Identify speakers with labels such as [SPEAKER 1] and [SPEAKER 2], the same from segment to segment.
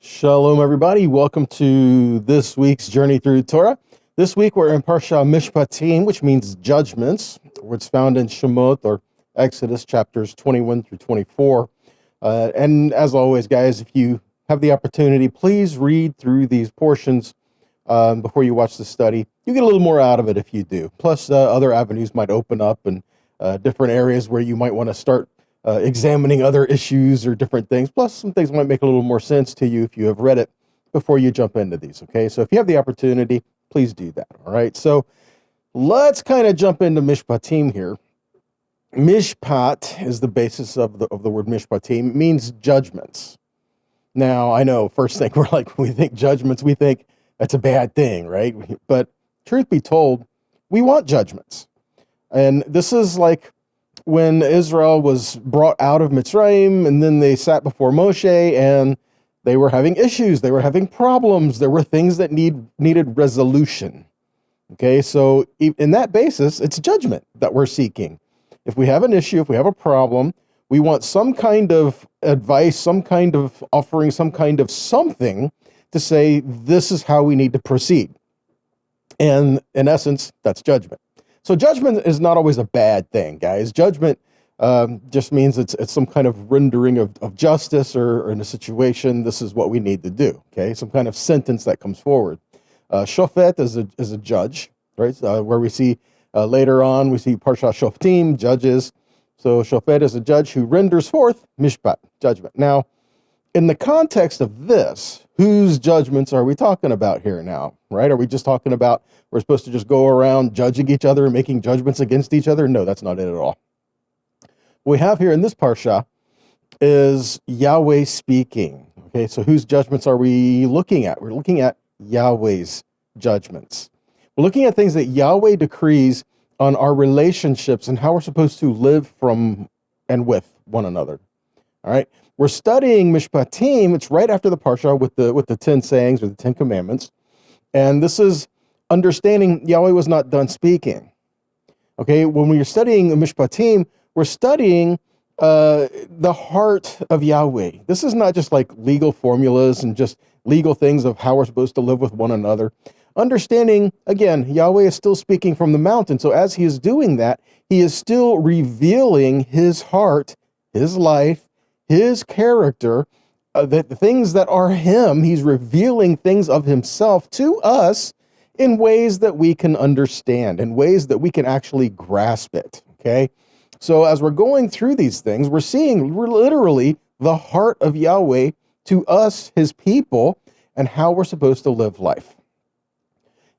[SPEAKER 1] Shalom, everybody. Welcome to this week's Journey Through Torah. This week we're in Parsha Mishpatim, which means judgments, which is found in Shemot or Exodus chapters 21 through 24. And as always, guys, if you have the opportunity, please read through these portions before you watch the study. You get a little more out of it if you do. Plus, other avenues might open up and different areas where you might want to start examining other issues or different things. Plus, some things might make a little more sense to you if you have read it before you jump into these, okay? So if you have the opportunity, please do that, all right? So let's kind of jump into Mishpatim here. Mishpat is the basis of the word Mishpatim. It means judgments. Now, I know, first thing when we think judgments, we think that's a bad thing, right? But truth be told, we want judgments. And this is like when Israel was brought out of Mitzrayim, and then they sat before Moshe, and they were having issues, they were having problems, there were things that needed resolution. Okay, so in that basis, it's judgment that we're seeking. If we have an issue, if we have a problem, we want some kind of advice, some kind of offering, some kind of something to say, this is how we need to proceed. And in essence, that's judgment. So judgment is not always a bad thing, guys. Judgment just means it's some kind of rendering of justice or in a situation, this is what we need to do, okay? Some kind of sentence that comes forward. Shofet is a judge, right? Where we see later on, we see Parsha Shoftim, judges. So Shofet is a judge who renders forth Mishpat, judgment. Now, in the context of this, whose judgments are we talking about here now, right? Are we just talking about we're supposed to just go around judging each other and making judgments against each other? No, that's not it at all. What we have here in this parsha is Yahweh speaking. Okay, so whose judgments are we looking at? We're looking at Yahweh's judgments. We're looking at things that Yahweh decrees on our relationships and how we're supposed to live from and with one another. All right. We're studying Mishpatim. It's right after the Parsha with the 10 sayings or the 10 commandments. And this is understanding Yahweh was not done speaking. Okay, when we're studying the Mishpatim, we're studying the heart of Yahweh. This is not just like legal formulas and just legal things of how we're supposed to live with one another. Understanding, again, Yahweh is still speaking from the mountain. So as he is doing that, he is still revealing his heart, his life, his character, the things that are him. He's revealing things of himself to us in ways that we can understand, in ways that we can actually grasp it, okay? So as we're going through these things, we're literally the heart of Yahweh to us, his people, and how we're supposed to live life.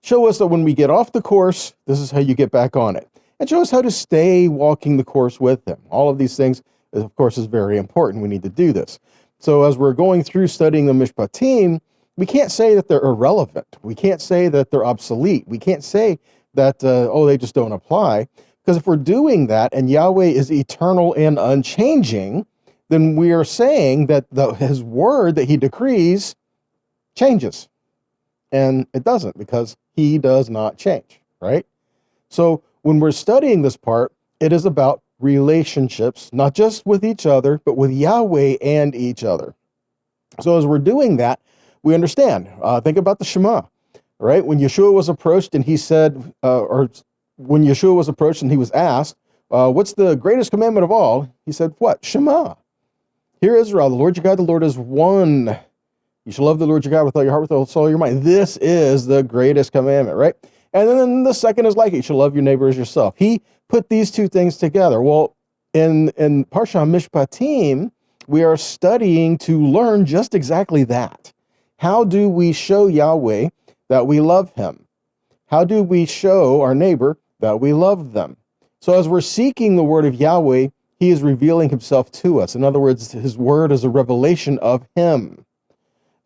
[SPEAKER 1] Show us that when we get off the course, this is how you get back on it. And show us how to stay walking the course with him. All of these things, of course, is very important. We need to do this. So as we're going through studying the Mishpatim, we can't say that they're irrelevant. We can't say that they're obsolete. We can't say that, they just don't apply. Because if we're doing that and Yahweh is eternal and unchanging, then we are saying that his word that he decrees changes. And it doesn't, because he does not change, right? So when we're studying this part, it is about relationships, not just with each other, but with Yahweh and each other. So as we're doing that, we understand. Think about the Shema, right? When Yeshua was approached and he said, when Yeshua was approached and he was asked, what's the greatest commandment of all? He said, what? Shema. Hear Israel, the Lord your God, the Lord is one. You shall love the Lord your God with all your heart, with all soul, your mind. This is the greatest commandment, right? And then the second is like it. You shall love your neighbor as yourself. He put these two things together. Well, in Parsha Mishpatim, we are studying to learn just exactly that. How do we show Yahweh that we love him? How do we show our neighbor that we love them? So as we're seeking the word of Yahweh, he is revealing himself to us. In other words, his word is a revelation of him.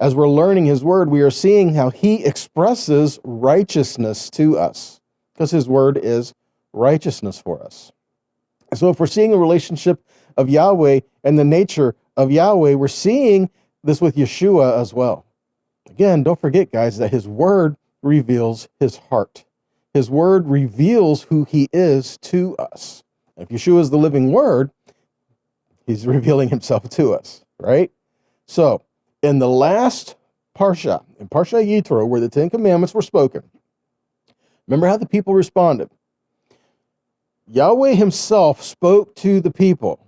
[SPEAKER 1] As we're learning his word, we are seeing how he expresses righteousness to us, because his word is righteousness for us. So if we're seeing a relationship of Yahweh and the nature of Yahweh, we're seeing this with Yeshua as well. Again, don't forget, guys, that his word reveals his heart. His word reveals who he is to us. If Yeshua is the living word, he's revealing himself to us, right? So in the last Parsha, in Parsha Yitro, where the Ten Commandments were spoken, remember how the people responded? Yahweh himself spoke to the people,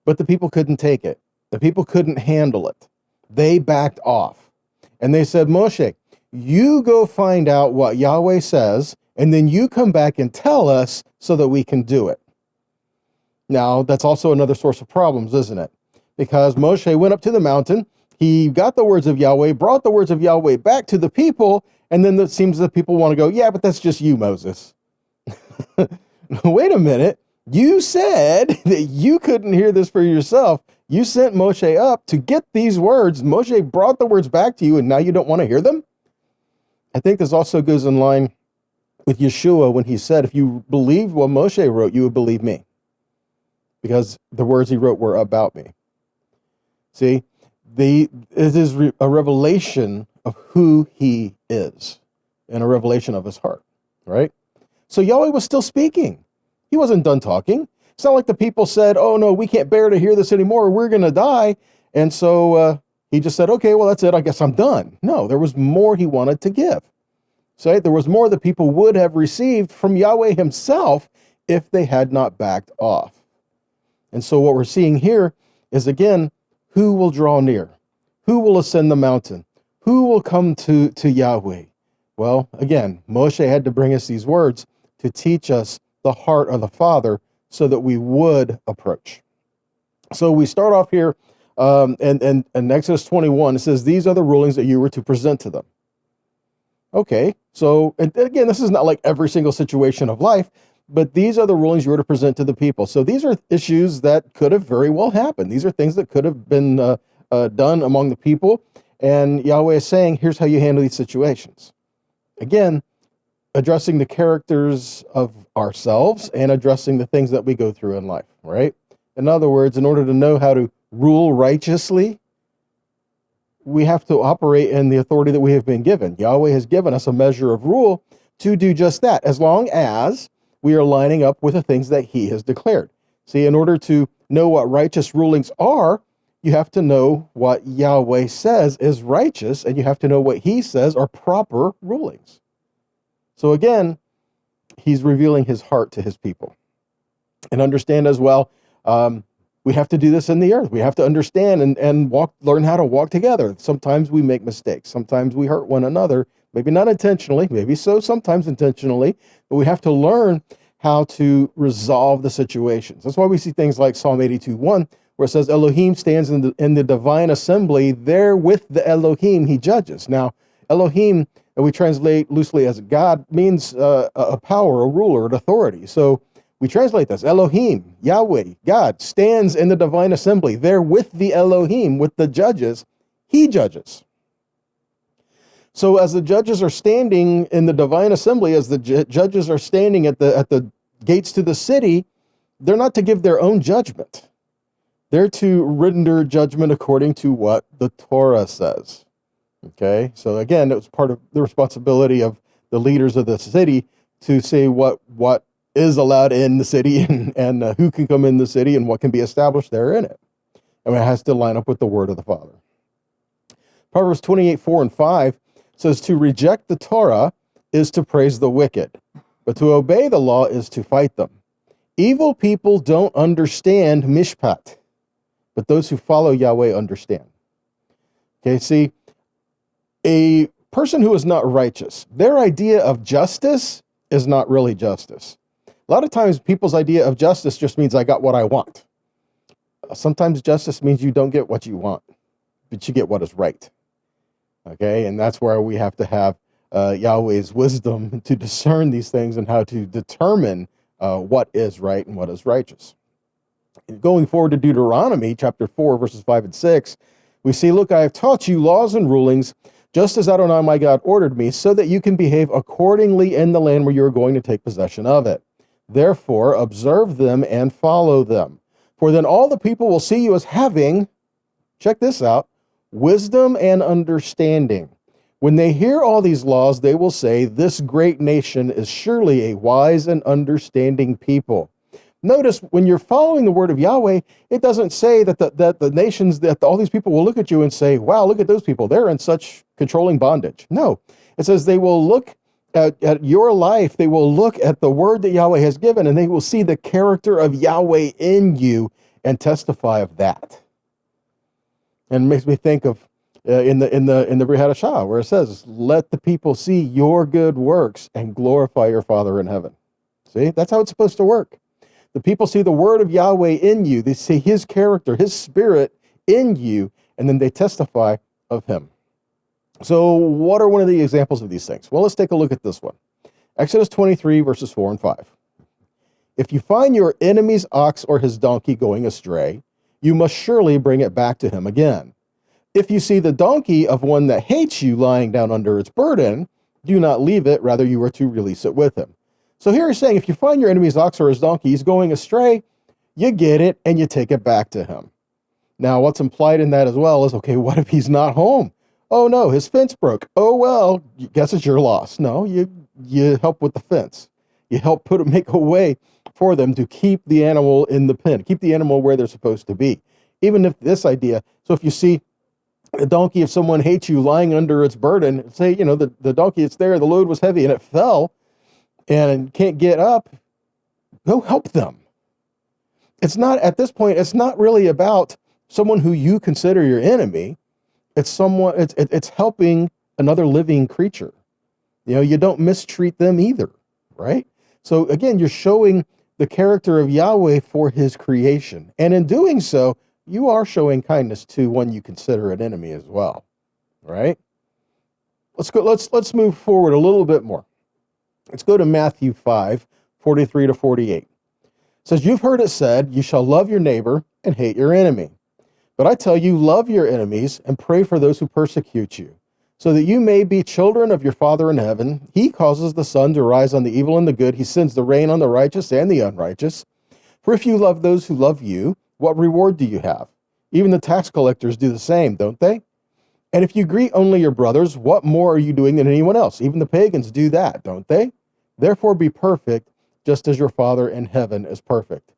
[SPEAKER 1] but the people couldn't take it. The people couldn't handle it. They backed off. And they said, Moshe, you go find out what Yahweh says, and then you come back and tell us so that we can do it. Now, that's also another source of problems, isn't it? Because Moshe went up to the mountain, he got the words of Yahweh, brought the words of Yahweh back to the people, and then it seems that people want to go, yeah, but that's just you, Moses. Wait a minute. You said that you couldn't hear this for yourself. You sent Moshe up to get these words. Moshe brought the words back to you, and now you don't want to hear them? I think this also goes in line with Yeshua when he said, if you believed what Moshe wrote, you would believe me, because the words he wrote were about me. See, it is a revelation of who he is and a revelation of his heart, right? So Yahweh was still speaking. He wasn't done talking. It's not like the people said, oh no, we can't bear to hear this anymore, we're going to die. And so he just said, okay, well, that's it, I guess I'm done. No, there was more he wanted to give. So there was more that people would have received from Yahweh himself if they had not backed off. And so what we're seeing here is, again, who will draw near? Who will ascend the mountain? Who will come to Yahweh? Well, again, Moshe had to bring us these words to teach us the heart of the Father so that we would approach. So we start off here in Exodus 21. It says, these are the rulings that you were to present to them. Okay, so, and again, this is not like every single situation of life, but these are the rulings you were to present to the people. So these are issues that could have very well happened. These are things that could have been done among the people. And Yahweh is saying, here's how you handle these situations. Again, addressing the characters of ourselves and addressing the things that we go through in life, right? In other words, in order to know how to rule righteously, we have to operate in the authority that we have been given. Yahweh has given us a measure of rule to do just that, as long as we are lining up with the things that he has declared. See, in order to know what righteous rulings are, you have to know what Yahweh says is righteous, and you have to know what he says are proper rulings. So again, he's revealing his heart to his people. And understand as well, we have to do this in the earth. We have to understand and learn how to walk together. Sometimes we make mistakes. Sometimes we hurt one another, maybe not intentionally, maybe so, sometimes intentionally, but we have to learn how to resolve the situations. That's why we see things like Psalm 82:1, where it says, Elohim stands in the divine assembly, there with the Elohim he judges. Now, Elohim, we translate loosely as God, means a power, a ruler, an authority. So we translate this, Elohim, Yahweh, God, stands in the divine assembly, there with the Elohim, with the judges, he judges. So as the judges are standing in the divine assembly, as the judges are standing at the gates to the city, they're not to give their own judgment. They're to render judgment according to what the Torah says. Okay, so again, it was part of the responsibility of the leaders of the city to say what is allowed in the city and who can come in the city and what can be established there in it. And it has to line up with the word of the Father. Proverbs 28:4-5 says, to reject the Torah is to praise the wicked, but to obey the law is to fight them. Evil people don't understand mishpat, but those who follow Yahweh understand. Okay, see, a person who is not righteous, their idea of justice is not really justice. A lot of times people's idea of justice just means I got what I want. Sometimes justice means you don't get what you want, but you get what is right. Okay, and that's where we have to have Yahweh's wisdom to discern these things and how to determine what is right and what is righteous. And going forward to Deuteronomy chapter 4, verses 5 and 6, we see, look, I have taught you laws and rulings, just as Adonai my God ordered me, so that you can behave accordingly in the land where you are going to take possession of it. Therefore, observe them and follow them. For then all the people will see you as having, check this out, wisdom and understanding. When they hear all these laws, they will say, this great nation is surely a wise and understanding people. Notice when you're following the word of Yahweh, it doesn't say that the nations, that all these people will look at you and say, wow, look at those people. They're in such controlling bondage. No, it says they will look at your life. They will look at the word that Yahweh has given, and they will see the character of Yahweh in you and testify of that. And it makes me think of in the Brit Hadashah, where it says, let the people see your good works and glorify your Father in heaven. See, that's how it's supposed to work. The people see the word of Yahweh in you. They see his character, his spirit in you, and then they testify of him. So what are one of the examples of these things? Well, let's take a look at this one. Exodus 23, verses 4 and 5. If you find your enemy's ox or his donkey going astray, you must surely bring it back to him again. If you see the donkey of one that hates you lying down under its burden, do not leave it, rather you are to release it with him. So here he's saying, if you find your enemy's ox or his donkey, he's going astray, you get it and you take it back to him. Now, what's implied in that as well is, okay, what if he's not home? Oh no, his fence broke. Oh well, guess it's your loss. No, you help with the fence. You help make a way for them to keep the animal in the pen, keep the animal where they're supposed to be. Even if this idea, so if you see a donkey, if someone hates you lying under its burden, say, the donkey, it's there, the load was heavy and it fell and can't get up, go help them. It's not, at this point, it's not really about someone who you consider your enemy. It's it's helping another living creature. You don't mistreat them either, right? So again, you're showing the character of Yahweh for his creation. And in doing so, you are showing kindness to one you consider an enemy as well, right? Let's move forward a little bit more. Let's go to Matthew 5, 43 to 48. It says, you've heard it said, you shall love your neighbor and hate your enemy. But I tell you, love your enemies and pray for those who persecute you, so that you may be children of your Father in heaven. He causes the sun to rise on the evil and the good. He sends the rain on the righteous and the unrighteous. For if you love those who love you, what reward do you have? Even the tax collectors do the same, don't they? And if you greet only your brothers, what more are you doing than anyone else? Even the pagans do that, don't they? Therefore be perfect, just as your Father in heaven is perfect.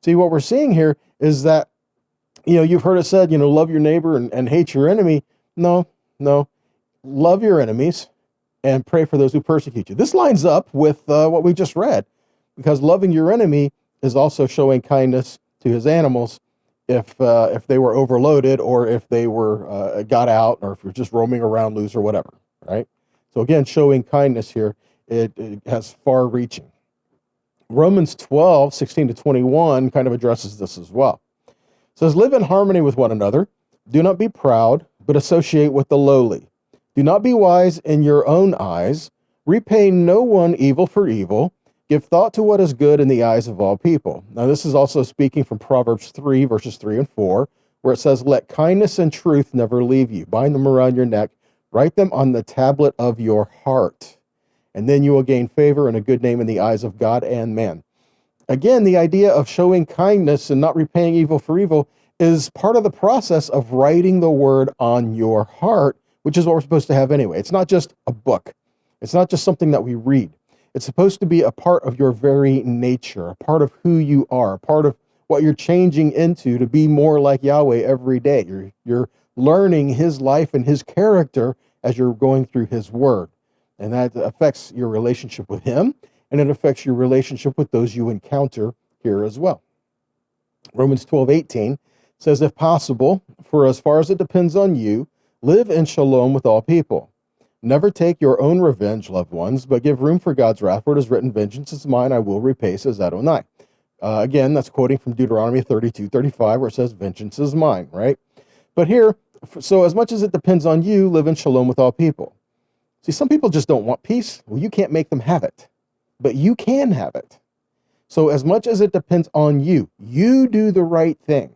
[SPEAKER 1] See, what we're seeing here is that, you've heard it said, love your neighbor and hate your enemy. No. Love your enemies and pray for those who persecute you. This lines up with what we just read, because loving your enemy is also showing kindness to his animals if they were overloaded, or if they were got out, or if you're just roaming around loose or whatever, right? So again, showing kindness here, it has far-reaching. Romans 12, 16 to 21 kind of addresses this as well. It says, live in harmony with one another. Do not be proud, but associate with the lowly. Do not be wise in your own eyes. Repay no one evil for evil. Give thought to what is good in the eyes of all people. Now, this is also speaking from Proverbs 3, verses 3 and 4, where it says, let kindness and truth never leave you. Bind them around your neck. Write them on the tablet of your heart. And then you will gain favor and a good name in the eyes of God and man. Again, the idea of showing kindness and not repaying evil for evil is part of the process of writing the word on your heart, which is what we're supposed to have anyway. It's not just a book. It's not just something that we read. It's supposed to be a part of your very nature, a part of who you are, a part of what you're changing into to be more like Yahweh every day. You're learning his life and his character as you're going through his word. And that affects your relationship with him, and it affects your relationship with those you encounter here as well. Romans 12:18 says, if possible, for as far as it depends on you, live in shalom with all people. Never take your own revenge, loved ones, but give room for God's wrath, for it is written, vengeance is mine, I will repay, says Adonai. Again, that's quoting from Deuteronomy 32:35, where it says, vengeance is mine, right? But here, so as much as it depends on you, live in shalom with all people. See, some people just don't want peace. Well, you can't make them have it, but you can have it. So as much as it depends on you, you do the right thing.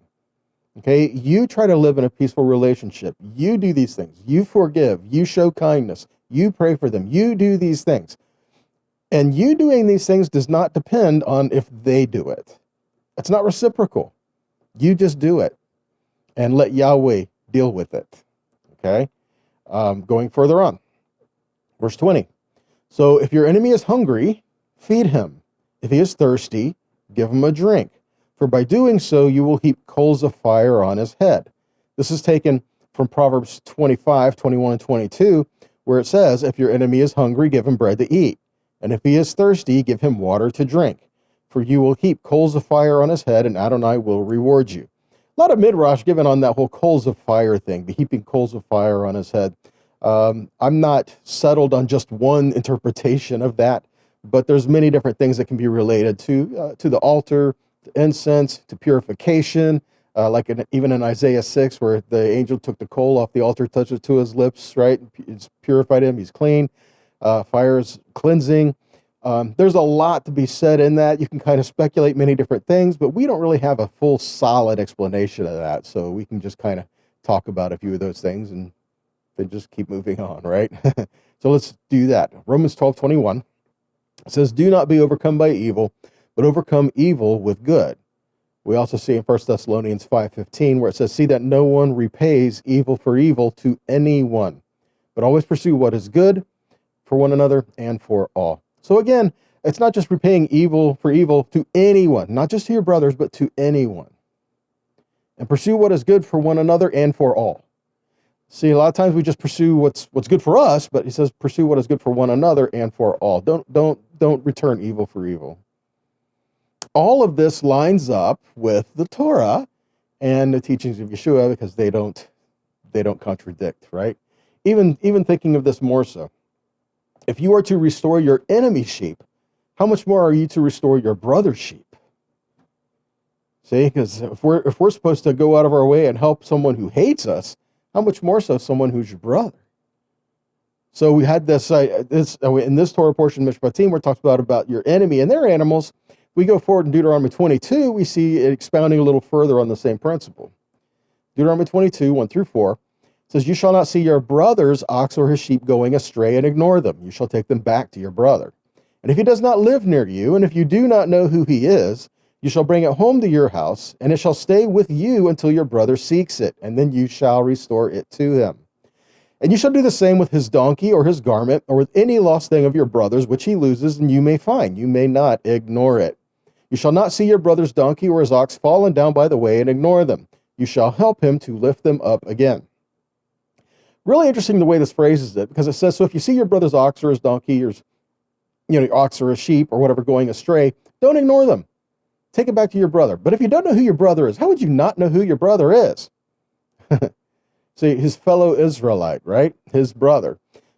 [SPEAKER 1] Okay, you try to live in a peaceful relationship. You do these things. You forgive. You show kindness. You pray for them. You do these things. And you doing these things does not depend on if they do it. It's not reciprocal. You just do it and let Yahweh deal with it. Okay, going further on. Verse 20. So if your enemy is hungry, feed him. If he is thirsty, give him a drink, for by doing so you will heap coals of fire on his head. This is taken from Proverbs 25, 21, and 22, where it says, if your enemy is hungry, give him bread to eat, and if he is thirsty, give him water to drink. For you will heap coals of fire on his head, and Adonai will reward you. A lot of midrash given on that whole coals of fire thing, the heaping coals of fire on his head. I'm not settled on just one interpretation of that, but there's many different things that can be related to the altar, to incense, to purification, even in Isaiah 6, where the angel took the coal off the altar, touched it to his lips, right? It's purified him, he's clean. Fire is cleansing. There's a lot to be said in that. You can kind of speculate many different things, but we don't really have a full, solid explanation of that. So we can just kind of talk about a few of those things and then just keep moving on, right? So let's do that. Romans 12:21 says, do not be overcome by evil, but overcome evil with good. We also see in 1 Thessalonians 5:15, where it says, see that no one repays evil for evil to anyone, but always pursue what is good for one another and for all. So again, it's not just repaying evil for evil to anyone, not just to your brothers, but to anyone. And pursue what is good for one another and for all. See, a lot of times we just pursue what's good for us, but he says pursue what is good for one another and for all. Don't return evil for evil. All of this lines up with the Torah and the teachings of Yeshua, because they don't contradict, right? Even thinking of this more so. If you are to restore your enemy's sheep, how much more are you to restore your brother's sheep? See, because if we're supposed to go out of our way and help someone who hates us, how much more so someone who's your brother? So we had this in this Torah portion, Mishpatim, where it talks about your enemy and their animals. We go forward in Deuteronomy 22, we see it expounding a little further on the same principle. Deuteronomy 22, 1-4. Says, you shall not see your brother's ox or his sheep going astray and ignore them. You shall take them back to your brother. And if he does not live near you, and if you do not know who he is, you shall bring it home to your house, and it shall stay with you until your brother seeks it, and then you shall restore it to him. And you shall do the same with his donkey or his garment, or with any lost thing of your brother's, which he loses, and you may find. You may not ignore it. You shall not see your brother's donkey or his ox fallen down by the way and ignore them. You shall help him to lift them up again. Really interesting the way this phrases it, because it says, so if you see your brother's ox or his donkey or your ox or a sheep or whatever going astray, don't ignore them. Take it back to your brother. But if you don't know who your brother is, how would you not know who your brother is? See, his fellow Israelite, right? His brother.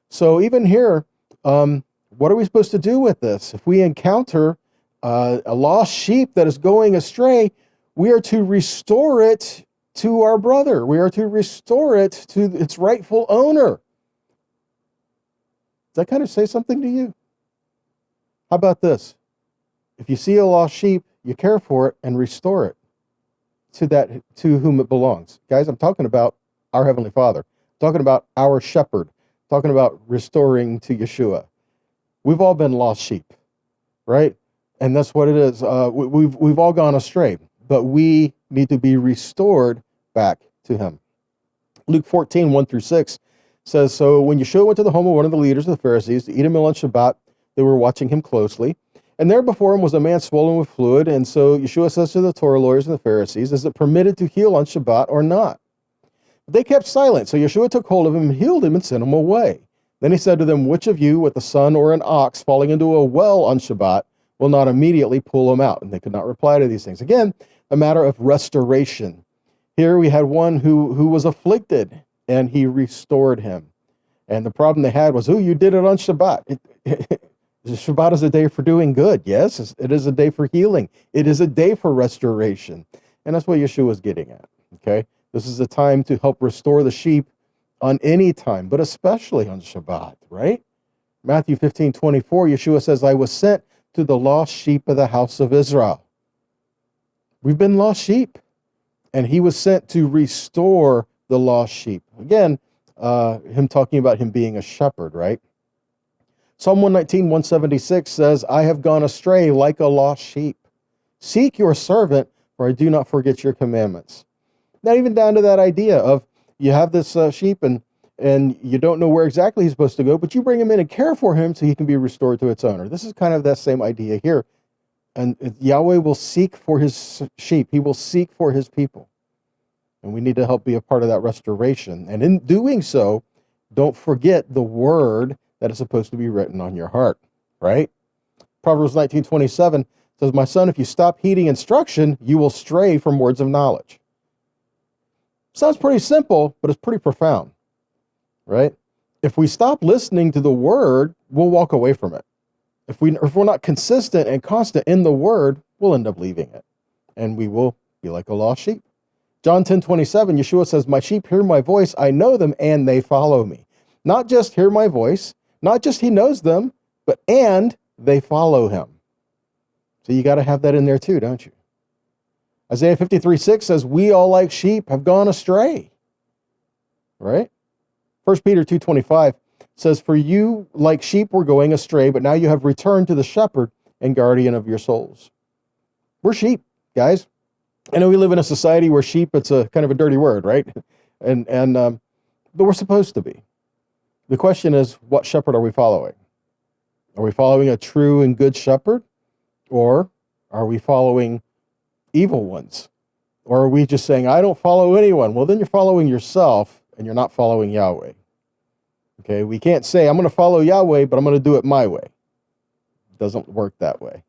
[SPEAKER 1] So even here, what are we supposed to do with this? If we encounter a lost sheep that is going astray, we are to restore it to our brother. We are to restore it to its rightful owner. Does that kind of say something to you? How about this? If you see a lost sheep, you care for it and restore it to whom it belongs. Guys, I'm talking about our Heavenly Father. I'm talking about our shepherd. I'm talking about restoring to Yeshua. We've all been lost sheep, right? And that's what it is. We've all gone astray, but we need to be restored back to him. Luke 14, 1-6 says, so when Yeshua went to the home of one of the leaders of the Pharisees to eat a meal on Shabbat, they were watching him closely. And there before him was a man swollen with fluid. And so Yeshua says to the Torah lawyers and the Pharisees, is it permitted to heal on Shabbat or not? But they kept silent. So Yeshua took hold of him and healed him and sent him away. Then he said to them, which of you with a son or an ox falling into a well on Shabbat will not immediately pull him out? And they could not reply to these things. Again, a matter of restoration. Here we had one who was afflicted, and he restored him. And the problem they had was, you did it on Shabbat. Shabbat is a day for doing good. Yes, it is a day for healing. It is a day for restoration. And that's what Yeshua is getting at, okay? This is a time to help restore the sheep on any time, but especially on Shabbat, right? Matthew 15:24, Yeshua says, I was sent to the lost sheep of the house of Israel. We've been lost sheep. And he was sent to restore the lost sheep. Again, him talking about him being a shepherd, right? Psalm 119, 176 says, I have gone astray like a lost sheep. Seek your servant, for I do not forget your commandments. Not even down to that idea of you have this sheep and you don't know where exactly he's supposed to go, but you bring him in and care for him so he can be restored to its owner. This is kind of that same idea here. And Yahweh will seek for his sheep. He will seek for his people. And we need to help be a part of that restoration. And in doing so, don't forget the word that is supposed to be written on your heart, right? Proverbs 19:27 says, "My son, if you stop heeding instruction, you will stray from words of knowledge." Sounds pretty simple, but it's pretty profound, right? If we stop listening to the word, we'll walk away from it. If we're not consistent and constant in the word, we'll end up leaving it. And we will be like a lost sheep. John 10:27, Yeshua says, "My sheep hear my voice, I know them, and they follow me." Not just hear my voice, not just he knows them, but and they follow him. So you got to have that in there too, don't you? Isaiah 53:6 says, "We all like sheep have gone astray." Right? 1 Peter 2:25 says, "For you like sheep were going astray, but now you have returned to the shepherd and guardian of your souls." We're sheep, guys. I know we live in a society where sheep, it's a kind of a dirty word, right? But we're supposed to be. The question is, what shepherd are we following? Are we following a true and good shepherd? Or are we following evil ones? Or are we just saying, I don't follow anyone? Well, then you're following yourself and you're not following Yahweh. Okay, we can't say, I'm going to follow Yahweh, but I'm going to do it my way. It doesn't work that way.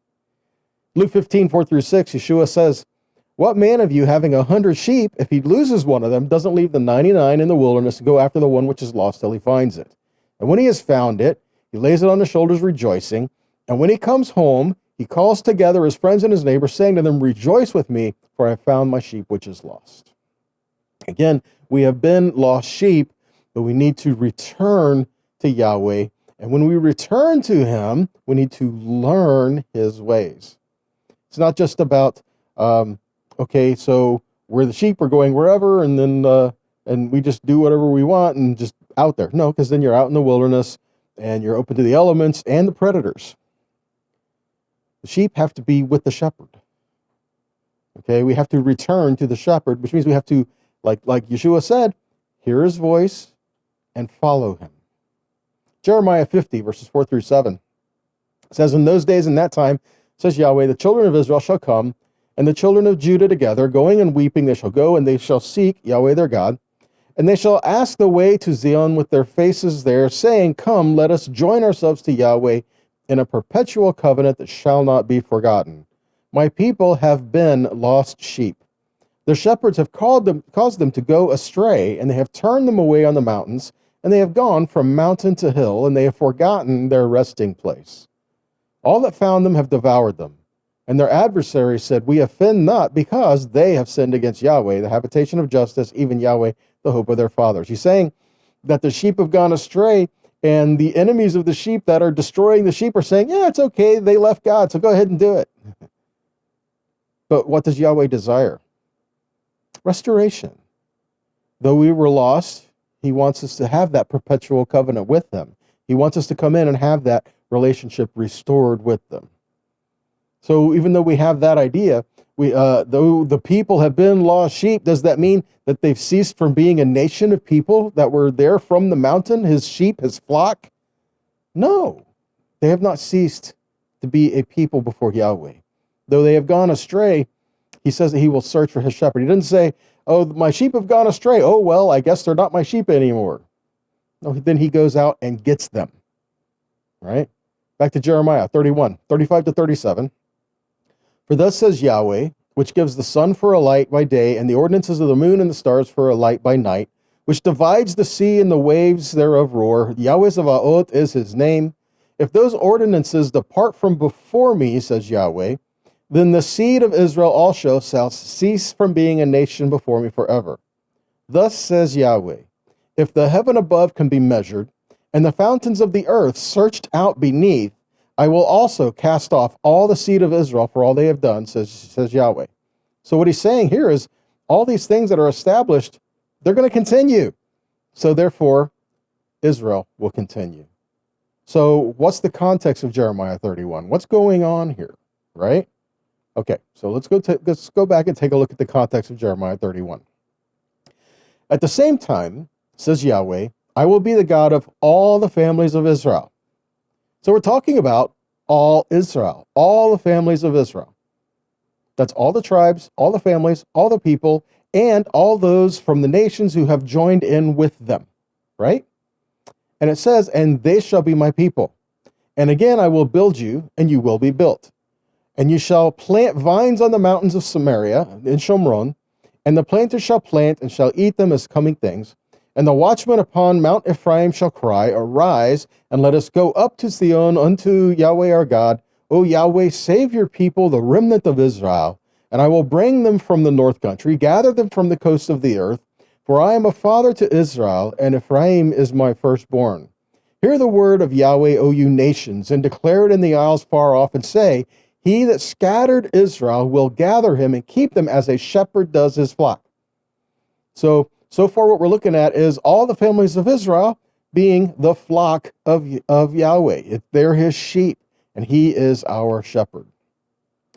[SPEAKER 1] Luke 15:4-6, Yeshua says, "What man of you having 100 sheep, if he loses one of them, doesn't leave the 99 in the wilderness and go after the one which is lost till he finds it? And when he has found it, he lays it on his shoulders rejoicing. And when he comes home, he calls together his friends and his neighbors, saying to them, 'Rejoice with me, for I have found my sheep which is lost.'" Again, we have been lost sheep, but we need to return to Yahweh. And when we return to him, we need to learn his ways. It's not just about, okay, so we're the sheep, we're going wherever, and then and we just do whatever we want and just out there. No, because then you're out in the wilderness and you're open to the elements and the predators. The sheep have to be with the shepherd. Okay, we have to return to the shepherd, which means we have to, like Yeshua said, hear his voice and follow him. Jeremiah 50:4-7 says, "In those days and that time, says Yahweh, the children of Israel shall come, and the children of Judah together, going and weeping, they shall go, and they shall seek Yahweh their God. And they shall ask the way to Zion with their faces there, saying, 'Come, let us join ourselves to Yahweh in a perpetual covenant that shall not be forgotten.' My people have been lost sheep. Their shepherds have caused them to go astray, and they have turned them away on the mountains, and they have gone from mountain to hill, and they have forgotten their resting place. All that found them have devoured them. And their adversaries said, 'We offend not, because they have sinned against Yahweh, the habitation of justice, even Yahweh, the hope of their fathers.'" He's saying that the sheep have gone astray, and the enemies of the sheep that are destroying the sheep are saying, "Yeah, it's okay, they left God, so go ahead and do it." But what does Yahweh desire? Restoration. Though we were lost, he wants us to have that perpetual covenant with him. He wants us to come in and have that relationship restored with them. So even though we have that idea, though the people have been lost sheep, does that mean that they've ceased from being a nation of people that were there from the mountain, his sheep, his flock? No, they have not ceased to be a people before Yahweh. Though they have gone astray, he says that he will search for his shepherd. He doesn't say, "Oh, my sheep have gone astray. Oh, well, I guess they're not my sheep anymore." No, then he goes out and gets them. Right? Back to Jeremiah 31:35-37. "For thus says Yahweh, which gives the sun for a light by day, and the ordinances of the moon and the stars for a light by night, which divides the sea and the waves thereof roar. Yahweh Zavaot is his name. If those ordinances depart from before me, says Yahweh, then the seed of Israel also shall cease from being a nation before me forever. Thus says Yahweh, if the heaven above can be measured, and the fountains of the earth searched out beneath, I will also cast off all the seed of Israel for all they have done, says Yahweh." So what he's saying here is all these things that are established, they're going to continue. So therefore, Israel will continue. So what's the context of Jeremiah 31? What's going on here, right? Okay, so let's go back and take a look at the context of Jeremiah 31. "At the same time, says Yahweh, I will be the God of all the families of Israel." So we're talking about all Israel, all the families of Israel. That's all the tribes, all the families, all the people, and all those from the nations who have joined in with them, right? And it says, and they shall be my people. And again, I will build you, and you will be built. And you shall plant vines on the mountains of Samaria, in Shomron, and the planter shall plant and shall eat them as coming things. And the watchman upon Mount Ephraim shall cry, arise, and let us go up to Zion unto Yahweh our God. O Yahweh, save your people, the remnant of Israel. And I will bring them from the north country, gather them from the coasts of the earth. For I am a father to Israel, and Ephraim is my firstborn. Hear the word of Yahweh, O you nations, and declare it in the isles far off, and say, he that scattered Israel will gather him and keep them as a shepherd does his flock. So far what we're looking at is all the families of Israel being the flock of Yahweh. They're his sheep, and he is our shepherd.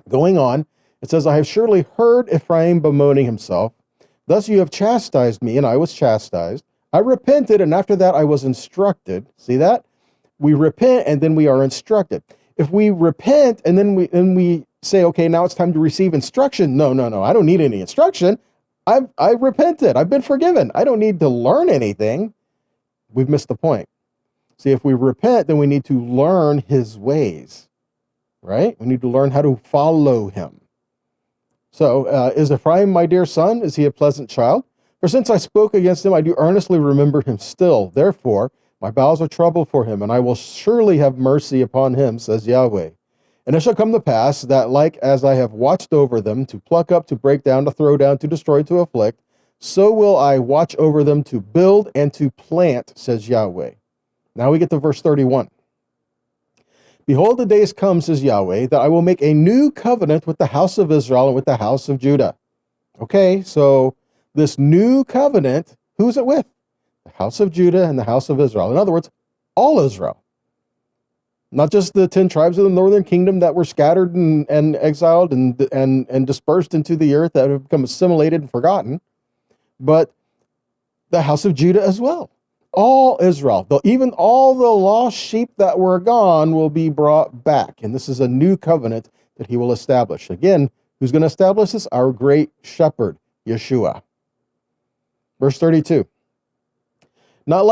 [SPEAKER 1] Going on, it says, I have surely heard Ephraim bemoaning himself. Thus you have chastised me, and I was chastised. I repented, and after that I was instructed. See that? We repent, and then we are instructed. If we repent, and then we say, okay, now it's time to receive instruction. No, I don't need any instruction. I repented. I've been forgiven. I don't need to learn anything. We've missed the point. See, if we repent, then we need to learn his ways, right? We need to learn how to follow him. So, is Ephraim my dear son? Is he a pleasant child? For since I spoke against him, I do earnestly remember him still. Therefore, my bowels are troubled for him, and I will surely have mercy upon him, says Yahweh. And it shall come to pass that, like as I have watched over them, to pluck up, to break down, to throw down, to destroy, to afflict, so will I watch over them to build and to plant, says Yahweh. Now we get to verse 31. Behold, the days come, says Yahweh, that I will make a new covenant with the house of Israel and with the house of Judah. Okay, so this new covenant, who's it with? The house of Judah and the house of Israel. In other words, all Israel. Not just the 10 tribes of the northern kingdom that were scattered and exiled and dispersed into the earth, that have become assimilated and forgotten, but the house of Judah as well. All Israel, even all the lost sheep that were gone will be brought back. And this is a new covenant that he will establish. Again, who's going to establish this? Our great shepherd, Yeshua. Verse 32. Not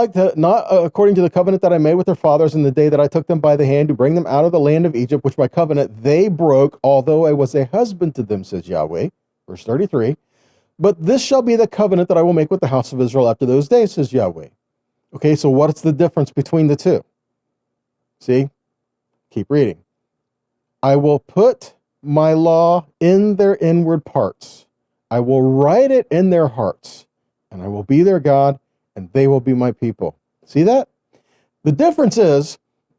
[SPEAKER 1] according to the covenant that I made with their fathers in the day that I took them by the hand to bring them out of the land of Egypt, which by covenant they broke, although I was a husband to them, says Yahweh. Verse 33. But this shall be the covenant that I will make with the house of Israel after those days, says Yahweh. Okay, so what's the difference between the two? See? Keep reading. I will put my law in their inward parts. I will write it in their hearts, and I will be their God, and they will be my people. See that? The difference is,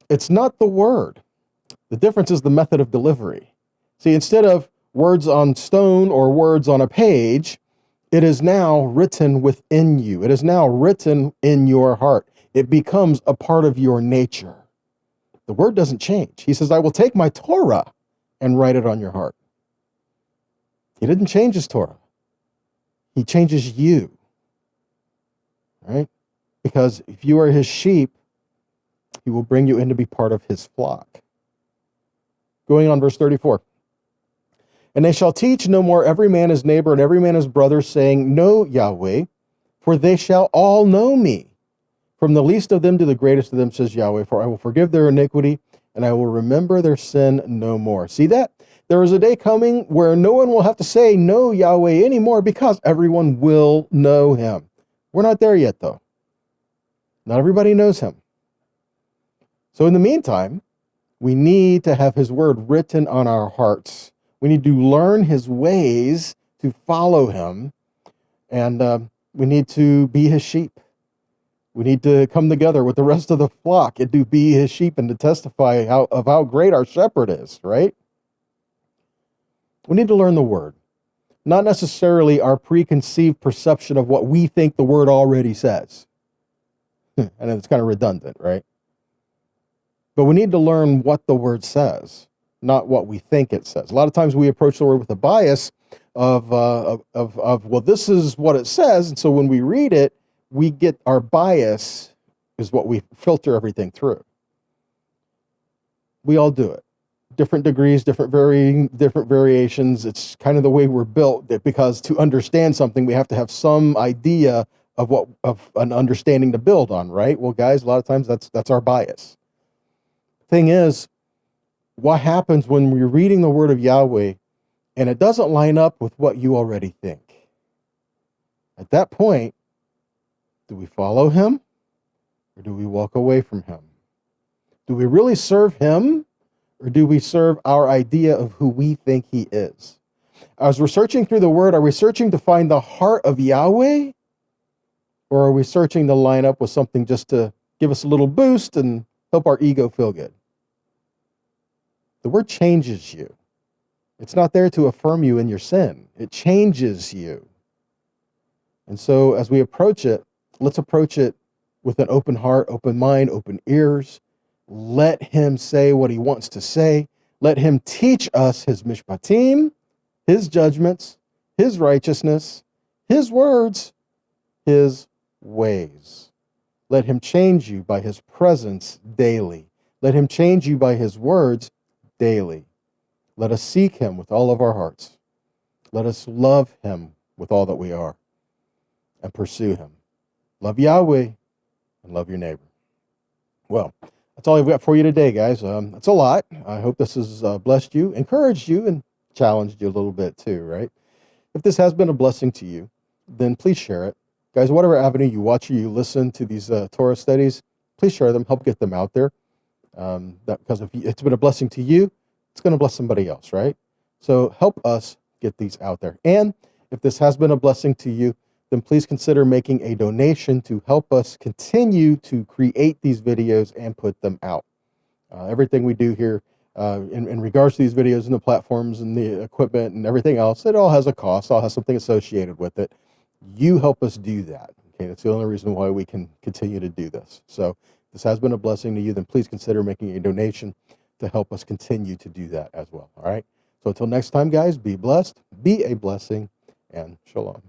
[SPEAKER 1] it's not the word. The difference is the method of delivery. See, instead of words on stone or words on a page, it is now written within you. It is now written in your heart. It becomes a part of your nature. The word doesn't change. He says, I will take my Torah and write it on your heart. He didn't change his Torah. He changes you. Right? Because if you are his sheep, he will bring you in to be part of his flock. Going on, verse 34. And they shall teach no more every man his neighbor and every man his brother, saying, Know Yahweh, for they shall all know me. From the least of them to the greatest of them, says Yahweh, for I will forgive their iniquity, and I will remember their sin no more. See that? There is a day coming where no one will have to say, Know Yahweh anymore, because everyone will know him. We're not there yet, though. Not everybody knows him. So in the meantime, we need to have his word written on our hearts. We need to learn his ways to follow him, and we need to be his sheep. We need to come together with the rest of the flock and to be his sheep and to testify of how great our shepherd is, right? We need to learn the word, not necessarily our preconceived perception of what we think the word already says. And it's kind of redundant, right? But we need to learn what the word says, not what we think it says. A lot of times we approach the word with a bias of well, this is what it says, and so when we read it, we get our bias is what we filter everything through. We all do it. different degrees, different variations. It's kind of the way we're built, because to understand something, we have to have some idea of an understanding to build on, right? Well, guys, a lot of times that's our bias. Thing is, what happens when we're reading the word of Yahweh and it doesn't line up with what you already think? At that point, do we follow him or do we walk away from him? Do we really serve him, or do we serve our idea of who we think he is? As we're searching through the word, are we searching to find the heart of Yahweh, or are we searching to line up with something just to give us a little boost and help our ego feel good? The word changes you. It's not there to affirm you in your sin. It changes you. And so as we approach it, let's approach it with an open heart, open mind, open ears. Let him say what he wants to say. Let him teach us his mishpatim, his judgments, his righteousness, his words, his ways. Let him change you by his presence daily. Let him change you by his words daily. Let us seek him with all of our hearts. Let us love him with all that we are and pursue him. Love Yahweh and love your neighbor. Well, that's all I've got for you today, guys. That's a lot. I hope this has blessed you, encouraged you, and challenged you a little bit too, right? If this has been a blessing to you, then please share it. Guys, whatever avenue you watch or you listen to these Torah studies, please share them, help get them out there. Because if it's been a blessing to you, it's going to bless somebody else, right? So help us get these out there. And if this has been a blessing to you, then please consider making a donation to help us continue to create these videos and put them out. Everything we do here in regards to these videos and the platforms and the equipment and everything else, it all has a cost, all has something associated with it. You help us do that. Okay, that's the only reason why we can continue to do this. So if this has been a blessing to you, then please consider making a donation to help us continue to do that as well. All right. So until next time, guys, be blessed, be a blessing, and shalom.